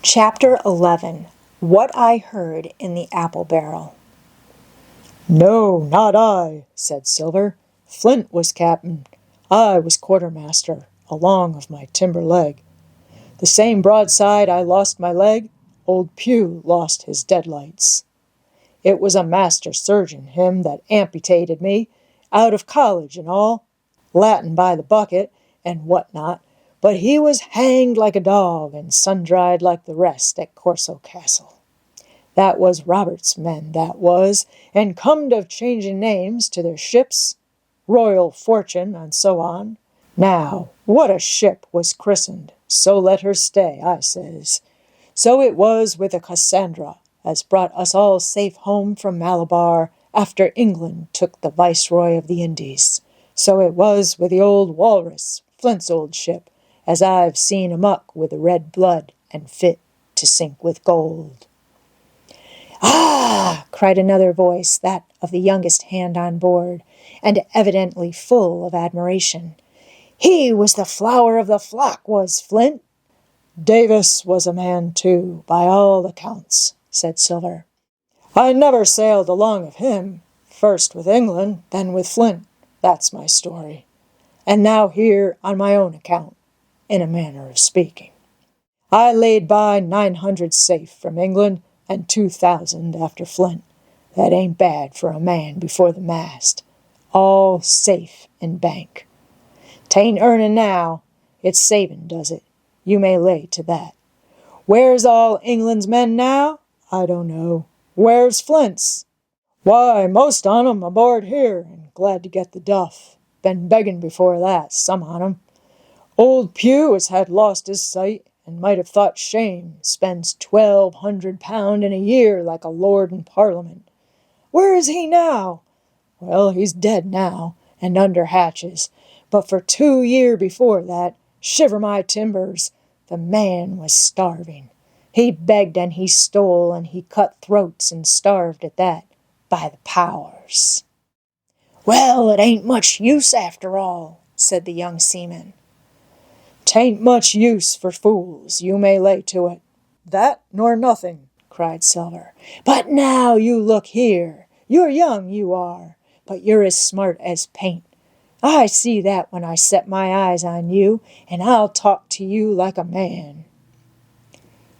Chapter 11. What I Heard in the Apple Barrel. "No, not I," said Silver. "Flint was captain. I was quartermaster, along of my timber leg. The same broadside I lost my leg, old Pew lost his deadlights. It was a master surgeon, him that amputated me, out of college and all, Latin by the bucket, and what not, but he was hanged like a dog, and sun-dried like the rest at Corso Castle. That was Robert's men, that was, and comed of changing names to their ships, Royal Fortune, and so on. Now, what a ship was christened, so let her stay, I says. So it was with the Cassandra, as brought us all safe home from Malabar, after England took the Viceroy of the Indies. So it was with the old Walrus, Flint's old ship, as I've seen amuck with the red blood, and fit to sink with gold." "Ah!" cried another voice, that of the youngest hand on board, and evidently full of admiration. "He was the flower of the flock, was Flint." "Davis was a man, too, by all accounts," said Silver. "I never sailed along of him, first with England, then with Flint. That's my story. And now here on my own account, in a manner of speaking. I laid by 900 safe from England, and 2,000 after Flint. That ain't bad for a man before the mast. All safe in bank. 'Tain't earning now, it's saving does it. You may lay to that. Where's all England's men now? I don't know. Where's Flint's? Why, most on 'em aboard here, and glad to get the duff. Been begging before that, some on 'em. Old Pew has had lost his sight, and might have thought shame, spends £1,200 in a year like a lord in Parliament. Where is he now? Well, he's dead now, and under hatches, but for 2 year before that, shiver my timbers, the man was starving. He begged and he stole, and he cut throats and starved at that, by the powers." "Well, it ain't much use after all," said the young seaman. "'Tain't much use for fools, you may lay to it. That nor nothing," cried Silver. "But now you look here. You're young, you are, but you're as smart as paint. I see that when I set my eyes on you, and I'll talk to you like a man."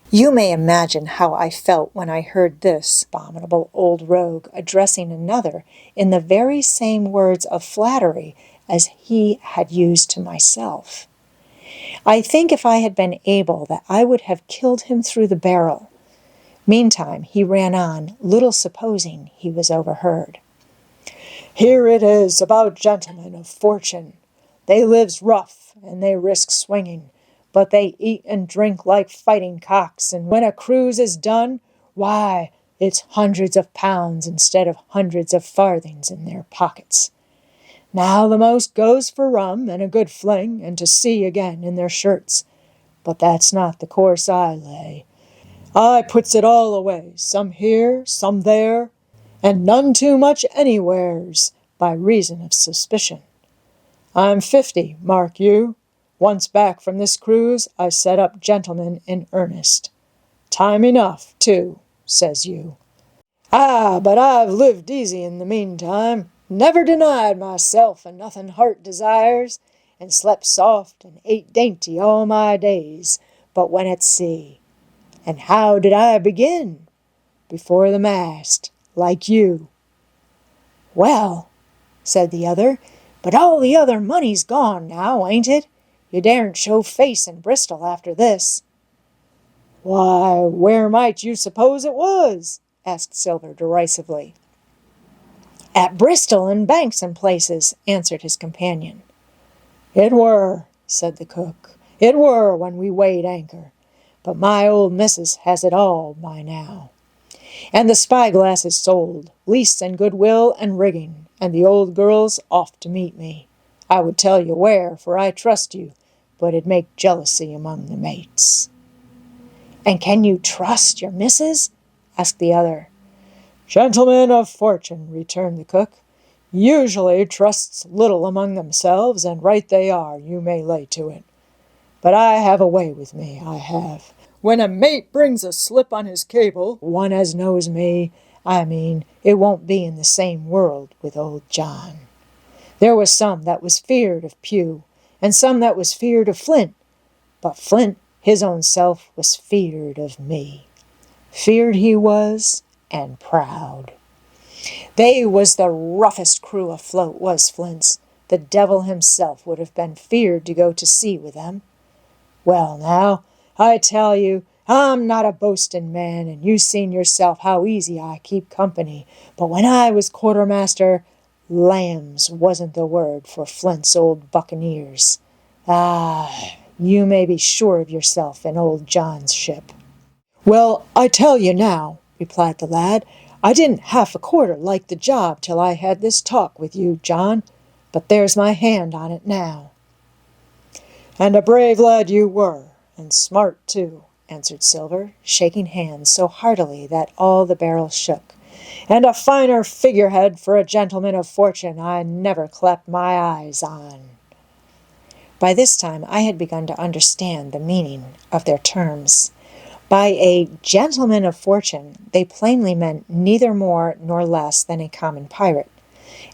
You may imagine how I felt when I heard this abominable old rogue addressing another in the very same words of flattery as he had used to myself. I think if I had been able that I would have killed him through the barrel. Meantime he ran on, little supposing he was overheard. "Here it is about gentlemen of fortune. They lives rough, and they risk swinging, but they eat and drink like fighting cocks, and when a cruise is done, why, it's hundreds of pounds instead of hundreds of farthings in their pockets. Now the most goes for rum and a good fling, and to sea again in their shirts. But that's not the course I lay. I puts it all away, some here, some there, and none too much anywheres, by reason of suspicion. I'm 50, mark you. Once back from this cruise, I set up gentlemen in earnest. Time enough, too, says you. Ah, but I've lived easy in the meantime, never denied myself and nothing heart desires, and slept soft and ate dainty all my days, but when at sea. And how did I begin? Before the mast, like you." "Well," said the other, "but all the other money's gone now, ain't it? You daren't show face in Bristol after this." "Why, where might you suppose it was?" asked Silver derisively. "At Bristol and Banks and places," answered his companion. "It were," said the cook. "It were when we weighed anchor. But my old missus has it all by now. And the spyglass is sold, lease and goodwill and rigging, and the old girl's off to meet me. I would tell you where, for I trust you, but it'd make jealousy among the mates." "And can you trust your missus?" asked the other. "Gentlemen of fortune," returned the cook, "usually trusts little among themselves, and right they are, you may lay to it. But I have a way with me, I have. When a mate brings a slip on his cable, one as knows me, it won't be in the same world with old John. There was some that was feared of Pew, and some that was feared of Flint, but Flint, his own self, was feared of me. Feared he was, and proud. They was the roughest crew afloat, was Flint's. The devil himself would have been feared to go to sea with them. Well, now, I tell you, I'm not a boasting man, and you seen yourself how easy I keep company. But when I was quartermaster, lambs wasn't the word for Flint's old buccaneers. Ah, you may be sure of yourself in old John's ship. Well, I tell you now, replied the lad, I didn't half a quarter like the job till I had this talk with you, John, but there's my hand on it now. And a brave lad you were, and smart too, answered Silver, shaking hands so heartily that all the barrel shook. And a finer figurehead for a gentleman of fortune I never clapped my eyes on. By this time I had begun to understand the meaning of their terms. By a gentleman of fortune they plainly meant neither more nor less than a common pirate,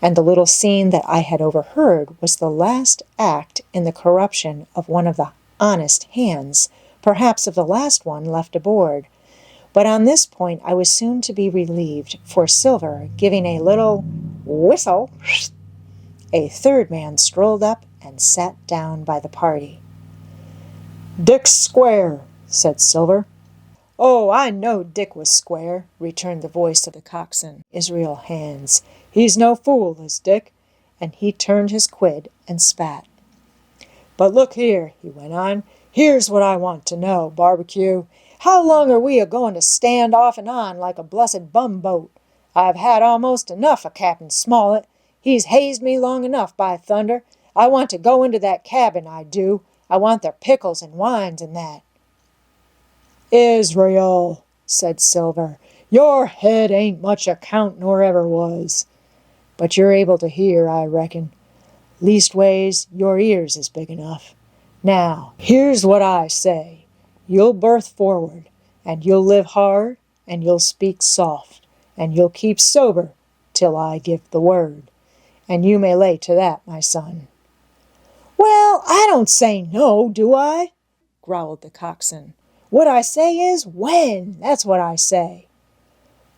and the little scene that I had overheard was the last act in the corruption of one of the honest hands, perhaps of the last one left aboard. But on this point I was soon to be relieved, for Silver, giving a little whistle, a third man strolled up and sat down by the party. "Dick's square," said Silver. "Oh, I know Dick was square," returned the voice of the coxswain, Israel Hands. "He's no fool, is Dick," and he turned his quid and spat. "But look here," he went on, "here's what I want to know, Barbecue. How long are we a-going to stand off and on like a blessed bumboat? I've had almost enough of Captain Smollett. He's hazed me long enough, by thunder. I want to go into that cabin, I do. I want their pickles and wines and that." "Israel," said Silver, "your head ain't much account nor ever was. But you're able to hear, I reckon. Leastways, your ears is big enough. Now, here's what I say. You'll berth forward, and you'll live hard, and you'll speak soft, and you'll keep sober till I give the word. And you may lay to that, my son." "Well, I don't say no, do I?" growled the coxswain. "What I say is, when? That's what I say."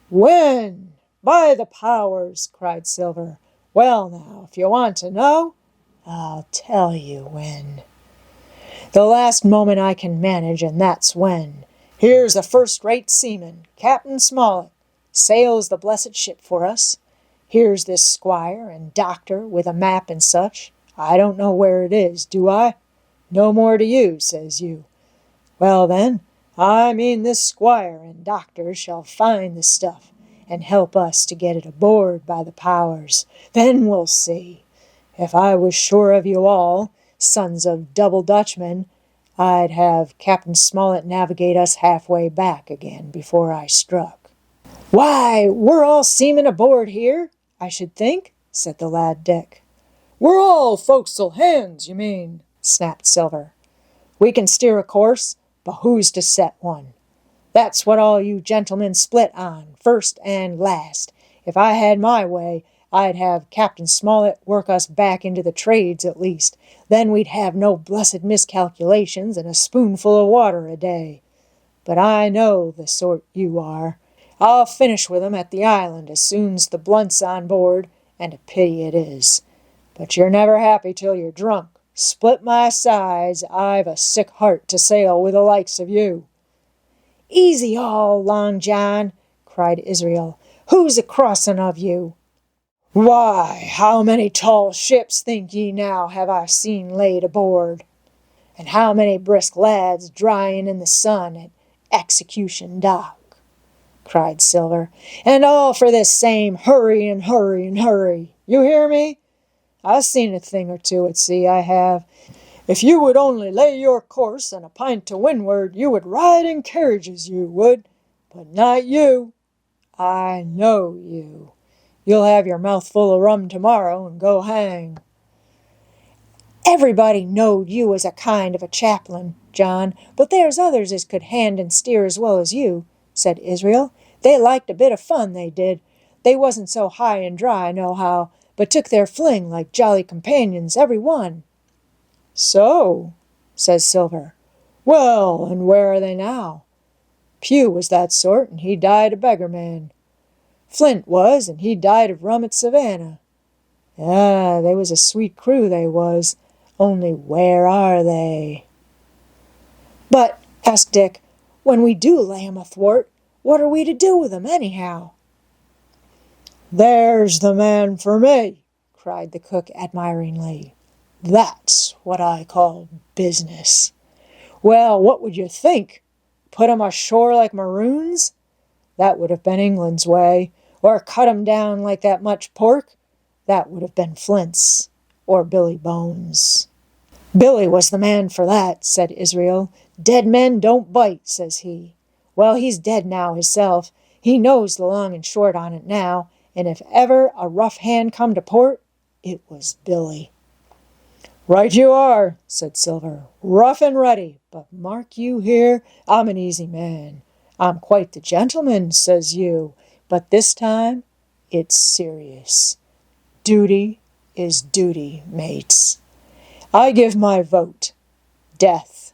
"When? By the powers!" cried Silver. "Well, now, if you want to know, I'll tell you when. The last moment I can manage, and that's when. Here's a first-rate seaman, Captain Smollett, sails the blessed ship for us. Here's this squire and doctor with a map and such. I don't know where it is, do I? No more do you, says you. Well then, this squire and doctor shall find the stuff, and help us to get it aboard, by the powers. Then we'll see. If I was sure of you all, sons of double Dutchmen, I'd have Captain Smollett navigate us halfway back again before I struck." "Why, we're all seamen aboard here, I should think," said the lad Dick. "We're all forecastle hands, you mean," snapped Silver. "We can steer a course, but who's to set one? That's what all you gentlemen split on, first and last. If I had my way, I'd have Captain Smollett work us back into the trades at least. Then we'd have no blessed miscalculations and a spoonful of water a day. But I know the sort you are. I'll finish with 'em at the island as soon's the Blunt's on board, and a pity it is. But you're never happy till you're drunk. Split my sides, I've a sick heart to sail with the likes of you." "Easy all, Long John," cried Israel. "Who's a crossing of you?" "Why, how many tall ships, think ye now, have I seen laid aboard? And how many brisk lads drying in the sun at Execution Dock?" cried Silver. "And all for this same hurry and hurry and hurry. You hear me? I've seen a thing or two at sea, I have. If you would only lay your course and a pint to windward, you would ride in carriages, you would. But not you. I know you. You'll have your mouth full of rum tomorrow and go hang." "Everybody knowed you was a kind of a chaplain," John, but there's others as could hand and steer as well as you, said Israel. They liked a bit of fun, they did. They wasn't so high and dry, nohow, but took their fling like jolly companions, every one. So, says Silver. Well, and where are they now? Pew was that sort, and he died a beggar man. Flint was, and he died of rum at Savannah. Ah, they was a sweet crew, they was. Only where are they? But, asked Dick, when we do lay 'em athwart, what are we to do with 'em, anyhow? There's the man for me, cried the cook admiringly. That's what I call business. Well, what would you think? Put 'em ashore like maroons? That would have been England's way. Or cut 'em down like that much pork? That would have been Flint's. Or Billy Bones. Billy was the man for that, said Israel. Dead men don't bite, says he. Well, he's dead now hisself. He knows the long and short on it now, and if ever a rough hand come to port, it was Billy. Right you are, said Silver. Rough and ready, but mark you here, I'm an easy man. I'm quite the gentleman, says you, but this time it's serious. Duty is duty, mates. I give my vote. Death.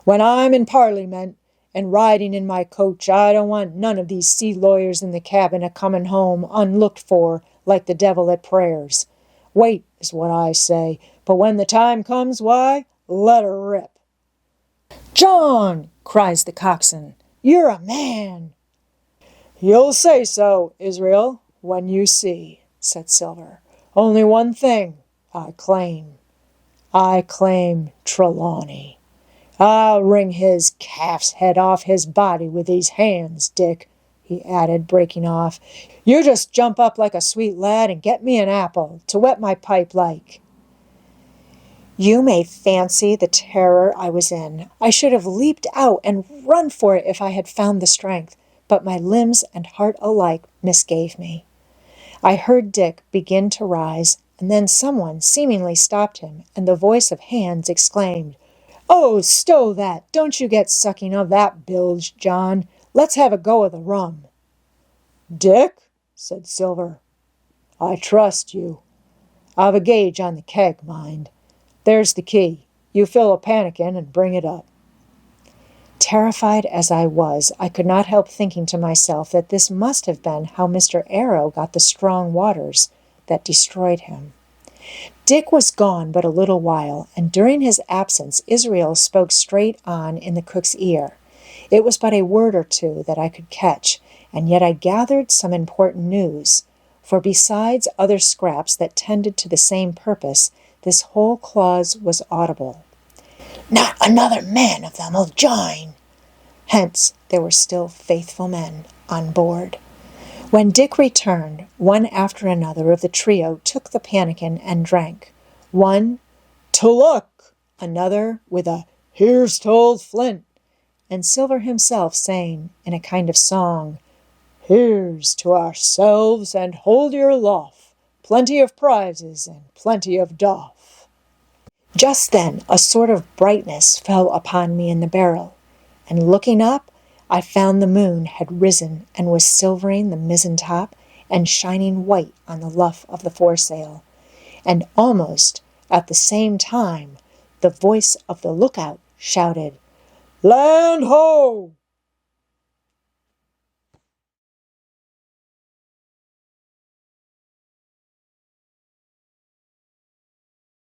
When I'm in Parliament and riding in my coach, I don't want none of these sea lawyers in the cabin a-comin' home unlooked for like the devil at prayers. Wait is what I say, but when the time comes, why, let her rip. John, cries the coxswain, you're a man. You'll say so, Israel, when you see, said Silver. Only one thing I claim. I claim Trelawney. I'll wring his calf's head off his body with these hands, Dick, he added, breaking off. You just jump up like a sweet lad and get me an apple to wet my pipe like. You may fancy the terror I was in. I should have leaped out and run for it if I had found the strength, but my limbs and heart alike misgave me. I heard Dick begin to rise, and then someone seemingly stopped him, and the voice of Hands exclaimed, Oh, stow that! Don't you get sucking of that bilge, John. Let's have a go of the rum. Dick, said Silver, I trust you. I've a gauge on the keg, mind. There's the key. You fill a pannikin and bring it up. Terrified as I was, I could not help thinking to myself that this must have been how Mr. Arrow got the strong waters that destroyed him. Dick was gone but a little while, and during his absence Israel spoke straight on in the cook's ear. It was but a word or two that I could catch, and yet I gathered some important news, for besides other scraps that tended to the same purpose, this whole clause was audible. Not another man of them'll join. Hence there were still faithful men on board. When Dick returned, one after another of the trio took the pannikin and drank. One, to luck, another with a here's to old Flint, and Silver himself saying in a kind of song, Here's to ourselves and hold your loff, plenty of prizes and plenty of doff. Just then a sort of brightness fell upon me in the barrel, and looking up, I found the moon had risen and was silvering the mizzen-top and shining white on the luff of the foresail, and almost at the same time the voice of the lookout shouted, Land ho!